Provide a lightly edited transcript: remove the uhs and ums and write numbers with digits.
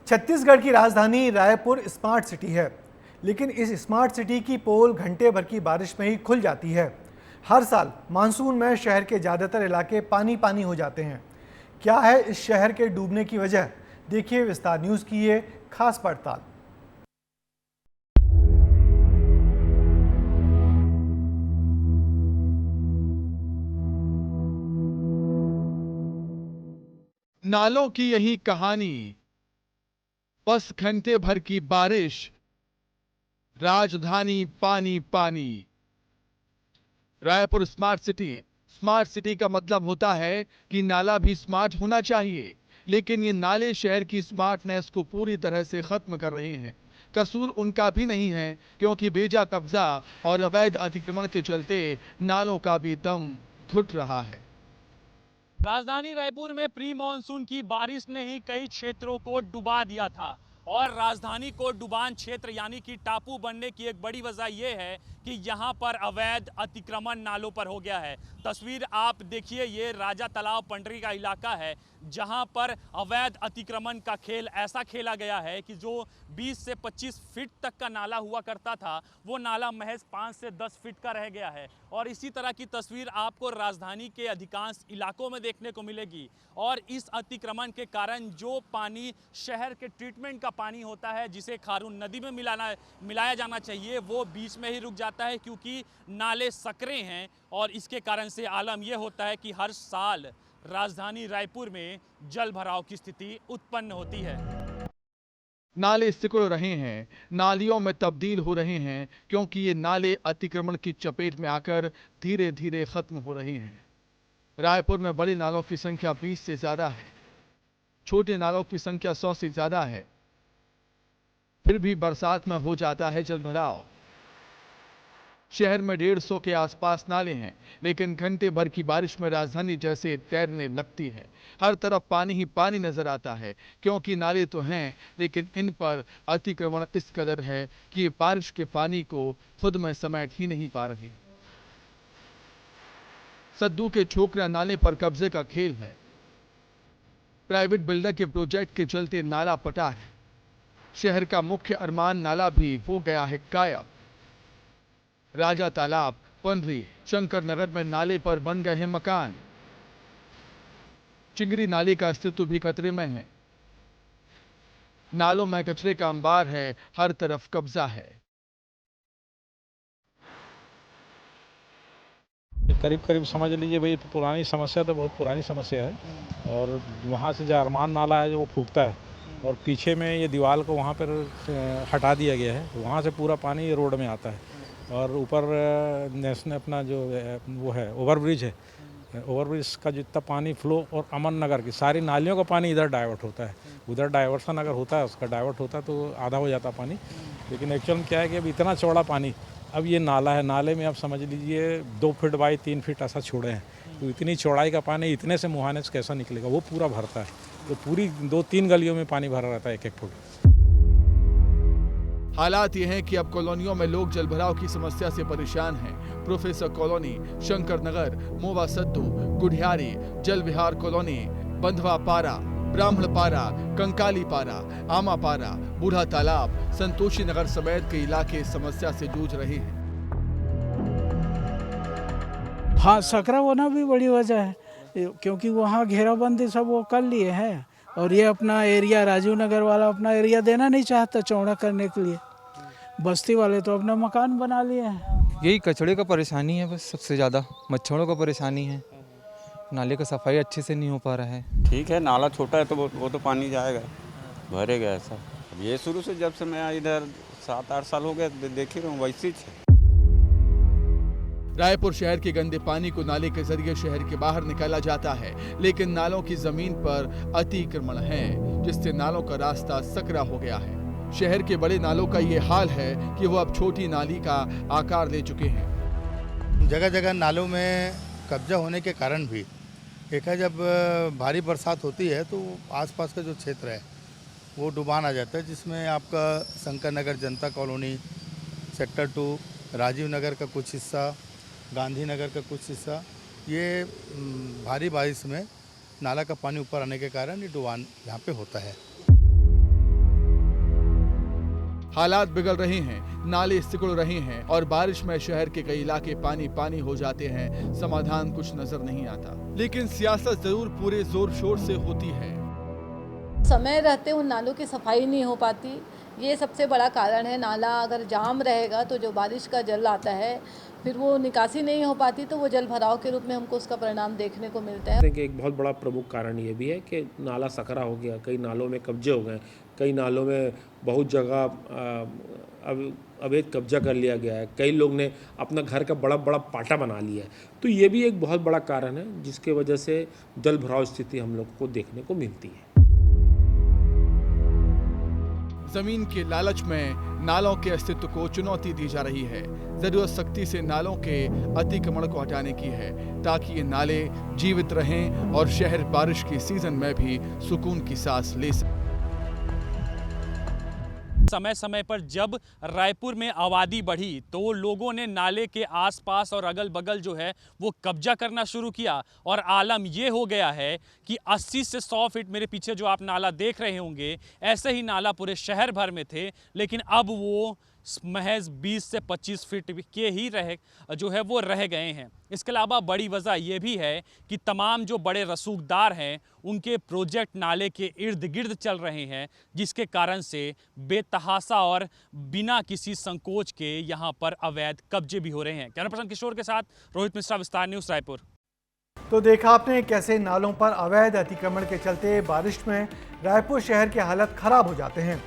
छत्तीसगढ़ की राजधानी Raipur smart city है, लेकिन इस स्मार्ट सिटी की पोल घंटे भर की बारिश में ही खुल जाती है। हर साल मानसून में शहर के ज़्यादातर इलाके पानी पानी हो जाते हैं। क्या है इस शहर के डूबने की वजह? देखिए विस्तार न्यूज़ की ये खास पड़ताल। नालों की यही कहानी, बस घंटे भर की बारिश, राजधानी पानी पानी। रायपुर स्मार्ट सिटी का मतलब होता है कि नाला भी स्मार्ट होना चाहिए, लेकिन ये नाले शहर की स्मार्टनेस को पूरी तरह से खत्म कर रहे हैं। कसूर उनका भी नहीं है, क्योंकि बेजा कब्जा और अवैध अतिक्रमण के चलते नालों का भी दम घुट रहा है। राजधानी रायपुर में प्री मानसून की बारिश ने ही कई क्षेत्रों को डुबा दिया था और राजधानी को डुबान क्षेत्र यानी कि टापू बनने की एक बड़ी वजह यह है कि यहां पर अवैध अतिक्रमण नालों पर हो गया है। तस्वीर आप देखिए, ये राजा तालाब पंडरी का इलाका है जहां पर अवैध अतिक्रमण का खेल ऐसा खेला गया है कि जो 20 से 25 फीट तक का नाला हुआ करता था वो नाला महज 5 से 10 फीट का रह गया है। और इसी तरह की तस्वीर आपको राजधानी के अधिकांश इलाकों में देखने को मिलेगी। और इस अतिक्रमण के कारण जो पानी शहर के ट्रीटमेंट का पानी होता है, जिसे खारून नदी में मिलाया जाना चाहिए, वो बीच में ही रुक जाता है क्योंकि नाले सकरे हैं। और इसके कारण से आलम यह होता है कि हर साल राजधानी रायपुर में जल भराव की स्थिति उत्पन्न होती है। नाले सिकुड़ रहे हैं, नालियों में तब्दील हो रहे हैं, क्योंकि ये नाले अतिक्रमण की चपेट में आकर धीरे धीरे खत्म हो रहे हैं। रायपुर में बड़े नालों की संख्या 20 से ज्यादा है, छोटे नालों की संख्या 100 से ज्यादा है। फिर भी बरसात में हो जाता है जल भराव। शहर में 150 के आसपास नाले हैं, लेकिन घंटे भर की बारिश में राजधानी जैसे तैरने लगती है। हर तरफ पानी ही पानी नजर आता है, क्योंकि नाले तो हैं, लेकिन इन पर अतिक्रमण इस कदर है कि बारिश के पानी को खुद में समेट ही नहीं पा रही। सद्दू के छोकरा नाले पर कब्जे का खेल है। प्राइवेट बिल्डर के प्रोजेक्ट के चलते नाला पटा है। शहर का मुख्य अरमान नाला भी हो गया है गायब। राजा तालाब, पंडरी, शंकर नगर में नाले पर बन गए हैं मकान। चिंगरी नाले का अस्तित्व भी खतरे में है। नालों में कचरे का अंबार है, हर तरफ कब्जा है। करीब करीब समझ लीजिए भाई, पुरानी समस्या तो बहुत पुरानी समस्या है। और वहाँ से जो अरमान नाला है जो वो फूटता है, और पीछे में ये दीवार को वहाँ पर हटा दिया गया है, वहाँ से पूरा पानी रोड में आता है। और ऊपर नेशनल अपना जो वो है ओवरब्रिज है, ओवरब्रिज का जितना पानी फ्लो और अमन नगर की सारी नालियों का पानी इधर डाइवर्ट होता है। उधर डाइवर्सन अगर होता है, उसका डाइवर्ट होता है तो आधा हो जाता पानी। लेकिन एक्चुअल में क्या है कि अब इतना चौड़ा पानी, अब ये नाला है, नाले में आप समझ लीजिए 2 फीट बाई 3 फीट ऐसा छोड़े हैं, तो इतनी चौड़ाई का पानी इतने से मुहाने से कैसा निकलेगा? वो पूरा भरता है, तो पूरी 2-3 गलियों में पानी भरा रहता है 1-1 फुट। हालात ये हैं कि अब कॉलोनियों में लोग जलभराव की समस्या से परेशान हैं। प्रोफेसर कॉलोनी, शंकर नगर, मोवा सद्दू, गुढ़ियारी, जल विहार कॉलोनी, बंधवा पारा, ब्राह्मण पारा, कंकाली पारा, आमा पारा, बूढ़ा तालाब, संतोषी नगर समेत कई इलाके इस समस्या से जूझ रहे हैं। हाँ, सकरा होना भी बड़ी वजह है, क्योंकि वहाँ घेराबंदी सब वो कर लिए हैं। और ये अपना एरिया राजीव नगर वाला अपना एरिया देना नहीं चाहता चौड़ा करने के लिए। बस्ती वाले तो अपना मकान बना लिए हैं। यही कचड़े का परेशानी है, बस सबसे ज़्यादा मच्छरों का परेशानी है। नाले का सफाई अच्छे से नहीं हो पा रहा है। ठीक है, नाला छोटा है तो वो तो पानी जाएगा, भरेगा ऐसा। अब ये शुरू से जब से मैं इधर 7-8 साल हो गए देख ही रहा हूँ, वैसे ही है। रायपुर शहर के गंदे पानी को नाले के जरिए शहर के बाहर निकाला जाता है, लेकिन नालों की जमीन पर अतिक्रमण है, जिससे नालों का रास्ता सकरा हो गया है। शहर के बड़े नालों का ये हाल है कि वो अब छोटी नाली का आकार ले चुके हैं। जगह जगह नालों में कब्जा होने के कारण भी एक है, जब भारी बरसात होती है तो आसपास का जो क्षेत्र है वो डुबान आ जाता है, जिसमें आपका शंकर नगर, जनता कॉलोनी, सेक्टर 2, राजीव नगर का कुछ हिस्सा, गांधी नगर का कुछ हिस्सा, ये भारी बारिश में नाला का पानी ऊपर आने के कारण ये डुबान यहाँ पे होता है। हालात बिगड़ रहे हैं, नाले सिकुड़ रहे हैं और बारिश में शहर के कई इलाके पानी पानी हो जाते हैं। समाधान कुछ नजर नहीं आता, लेकिन सियासत जरूर पूरे जोर शोर से होती है। समय रहते उन नालों की सफाई नहीं हो पाती, ये सबसे बड़ा कारण है। नाला अगर जाम रहेगा तो जो बारिश का जल आता है फिर वो निकासी नहीं हो पाती, तो वो जल भराव के रूप में हमको उसका परिणाम देखने को मिलता है। एक बहुत बड़ा प्रमुख कारण ये भी है कि नाला सकरा हो गया, कई नालों में कब्जे हो गए, कई नालों में बहुत जगह अवैध कब्जा कर लिया गया है, कई लोग ने अपना घर का बड़ा बड़ा पाटा बना लिया है। तो ये भी एक बहुत बड़ा कारण है जिसके वजह से जल भराव स्थिति हम लोग को देखने को मिलती है। जमीन के लालच में नालों के अस्तित्व को चुनौती दी जा रही है। जरूरत सख्ती से नालों के अतिक्रमण को हटाने की है ताकि ये नाले जीवित रहें और शहर बारिश के सीजन में भी सुकून की सांस ले सके। समय समय पर जब रायपुर में आबादी बढ़ी तो लोगों ने नाले के आसपास और अगल बगल जो है वो कब्जा करना शुरू किया और आलम ये हो गया है कि 80 से 100 फीट, मेरे पीछे जो आप नाला देख रहे होंगे, ऐसे ही नाला पूरे शहर भर में थे, लेकिन अब वो महज 20 से 25 फीट के ही रह गए हैं। इसके अलावा बड़ी वजह यह भी है कि तमाम जो बड़े रसूखदार हैं उनके प्रोजेक्ट नाले के इर्द गिर्द चल रहे हैं, जिसके कारण से बेतहासा और बिना किसी संकोच के यहाँ पर अवैध कब्जे भी हो रहे हैं। कैमरा पर्सन किशोर के साथ रोहित मिश्रा, विस्तार न्यूज़, रायपुर। तो देखा आपने कैसे नालों पर अवैध अतिक्रमण के चलते बारिश में रायपुर शहर के हालत खराब हो जाते हैं।